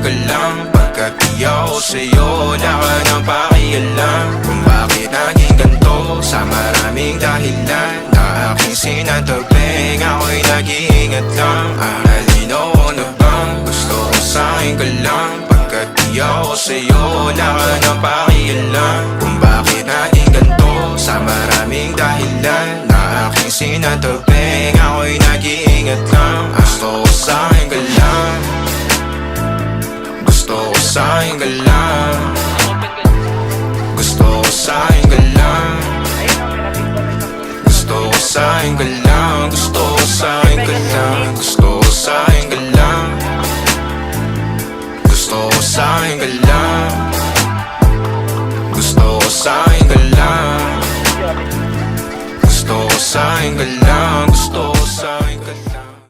ka lang. Pagkat di ako sa'yo, wala ka nang pakialam. Kung bakit naging ganito, sa maraming dahilan na aking sinatabing, ako'y nag-iingat lang. Halino ko na bang gusto ko sa'kin ka lang. Pagkat di ako sa'yo, wala ka nang pakialam. Kung bakit naging ganito, sa maraming dahilan na aking sinatabing, ako'y nag-iingat lang. Gusto ko sa'kin ka lang. Gusto ko sa'kin ka lang. Gusto ko sa'kin ka lang. Gusto ko sa'kin ka lang. Gusto ko sa'kin ka lang. Gusto ko sa'kin ka lang. Gusto ko sa'kin ka lang. Gusto ko sa'kin ka lang. Gusto ko sa'kin ka lang. Gusto ko sa'kin ka lang.